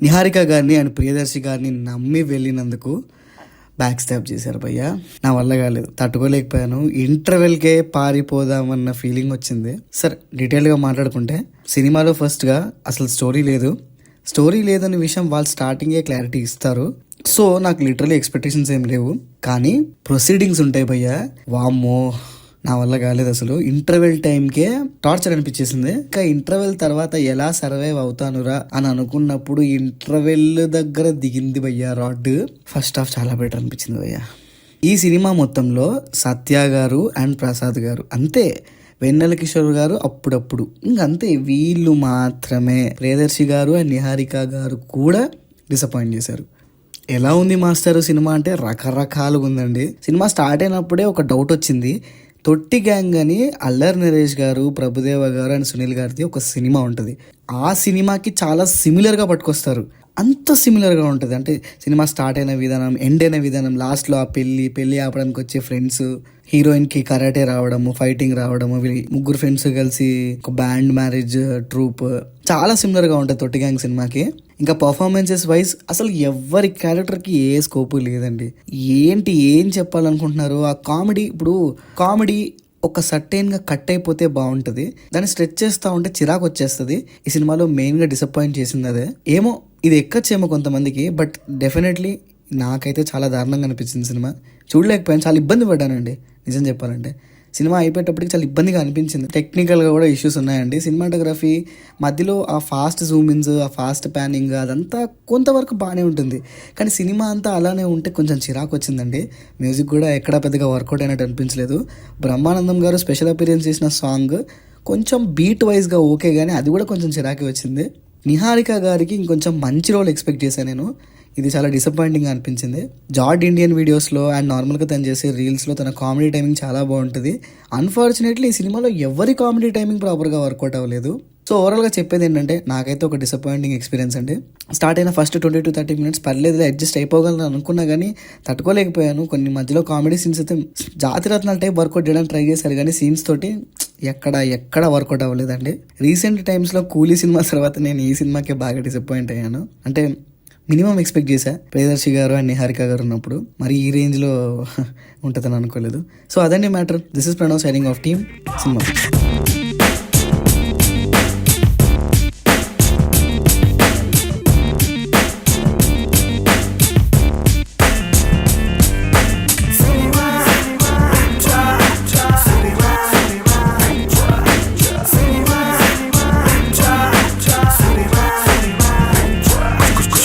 నిహారిక గారిని అండ్ ప్రియదర్శి గారిని నమ్మి వెళ్ళినందుకు బ్యాక్ స్టాప్ చేశారు భయ్య. నా వల్ల కాలేదు, తట్టుకోలేకపోయాను. ఇంటర్వెల్కే పారిపోదామన్న ఫీలింగ్ వచ్చింది. సరే డీటెయిల్గా మాట్లాడుకుంటే, సినిమాలో ఫస్ట్గా అసలు స్టోరీ లేదనే విషయం వాళ్ళు స్టార్టింగే క్లారిటీ ఇస్తారు. సో నాకు లిటరలీ ఎక్స్పెక్టేషన్స్ ఏం లేవు, కానీ ప్రొసీడింగ్స్ ఉంటాయి భయ్య, వామ్మో నా వల్ల కాలేదు. అసలు ఇంటర్వెల్ టైంకే టార్చర్ అనిపించేసింది. ఇంకా ఇంటర్వెల్ తర్వాత ఎలా సర్వైవ్ అవుతానురా అని అనుకున్నప్పుడు ఇంటర్వెల్ దగ్గర దిగింది భయ్య రాడ్. ఫస్ట్ హాఫ్ చాలా బెటర్ అనిపించింది భయ్య. ఈ సినిమా మొత్తంలో సత్య గారు అండ్ ప్రసాద్ గారు అంతే, వెన్నెల కిషోర్ గారు అప్పుడప్పుడు ఇంకంతే, వీళ్ళు మాత్రమే. ప్రియదర్శి గారు అండ్ నిహారిక గారు కూడా డిసప్పాయింట్ చేశారు. ఎలా ఉంది మాస్టర్ సినిమా అంటే రకరకాలుగా ఉందండి. సినిమా స్టార్ట్ అయినప్పుడే ఒక డౌట్ వచ్చింది. తొట్టి గ్యాంగ్ అని అల్లరి నరేష్ గారు, ప్రభుదేవ గారు అండ్ సునీల్ గారిది ఒక సినిమా ఉంటుంది. ఆ సినిమాకి చాలా సిమిలర్గా పట్టుకొస్తారు. అంత సిమిలర్గా ఉంటుంది. అంటే సినిమా స్టార్ట్ అయిన విధానం, ఎండ్ అయిన విధానం, లాస్ట్లో ఆ పెళ్ళి ఆపడానికి వచ్చే ఫ్రెండ్స్, హీరోయిన్కి కరాటే రావడము, ఫైటింగ్ రావడము, ముగ్గురు ఫ్రెండ్స్ కలిసి ఒక బ్యాండ్ మ్యారేజ్ ట్రూప్, చాలా సిమిలర్గా ఉంటుంది తొట్టి గ్యాంగ్ సినిమాకి. ఇంకా పర్ఫార్మెన్సెస్ వైజ్ అసలు ఎవరి క్యారెక్టర్కి ఏ స్కోపు లేదండి. ఏం చెప్పాలనుకుంటున్నారు? ఆ కామెడీ ఒక సర్టైన్గా కట్ అయిపోతే బాగుంటుంది, దాన్ని స్ట్రెచ్ చేస్తూ ఉంటే చిరాకు వచ్చేస్తుంది. ఈ సినిమాలో మెయిన్గా డిసప్పాయింట్ చేసింది అదే. ఏమో ఇది ఎక్కచ్చేమో కొంతమందికి, బట్ డెఫినెట్లీ నాకైతే చాలా దారుణంగా అనిపించింది సినిమా. చూడలేకపోయాను, చాలా ఇబ్బంది పడ్డానండి నిజం చెప్పాలంటే. సినిమా అయిపోయేటప్పటికి చాలా ఇబ్బందిగా అనిపించింది. టెక్నికల్గా కూడా ఇష్యూస్ ఉన్నాయండి. సినిమాటోగ్రఫీ మధ్యలో ఆ ఫాస్ట్ జూమిన్స్, ఆ ఫాస్ట్ ప్యానింగ్ అదంతా కొంతవరకు బాగానే ఉంటుంది, కానీ సినిమా అంతా అలానే ఉంటే కొంచెం చిరాకు వచ్చిందండి. మ్యూజిక్ కూడా ఎక్కడా పెద్దగా వర్కౌట్ అయినట్టు అనిపించలేదు. బ్రహ్మానందం గారు స్పెషల్ అపీరియన్స్ చేసిన సాంగ్ కొంచెం బీట్ వైజ్గా ఓకే, కానీ అది కూడా కొంచెం చిరాకు వచ్చింది. నిహారిక గారికి ఇంకొంచెం మంచి రోల్ ఎక్స్పెక్ట్ చేశాను నేను. ఇది చాలా డిసప్పాయింటింగ్ అనిపించింది. జార్డ్ ఇండియన్ వీడియోస్లో అండ్ నార్మల్గా తను చేసే రీల్స్లో తన కామెడీ టైమింగ్ చాలా బాగుంటుంది. అన్ఫార్చునేట్లీ ఈ సినిమాలో ఎవరి కామెడీ టైమింగ్ ప్రాపర్గా వర్కౌట్ అవ్వలేదు. సో ఓవరాల్గా చెప్పేది ఏంటంటే, నాకైతే ఒక డిసప్పాయింటింగ్ ఎక్స్పీరియన్స్ అండి. స్టార్ట్ అయిన ఫస్ట్ 20-30 minutes పర్లేదు, అడ్జస్ట్ అయిపోగలను అనుకున్నా, కానీ తట్టుకోలేకపోయాను. కొన్ని మధ్యలో కామెడీ సీన్స్ అయితే జాతిరత్నాల టైప్ వర్కౌట్ చేయడానికి ట్రై చేశారు, కానీ సీన్స్ తోటి ఎక్కడ వర్కౌట్ అవ్వలేదండి. రీసెంట్ టైమ్స్లో కూలీ సినిమా తర్వాత నేను ఈ సినిమాకే బాగా డిసప్పాయింట్ అయ్యాను. అంటే మినిమం ఎక్స్పెక్ట్ చేశా ప్రియదర్శి గారు అండ్ నిహారిక గారు ఉన్నప్పుడు, మరి ఈ రేంజ్లో ఉంటుందని అనుకోలేదు. సో అదండి matter. This is Pranav signing off team cinema.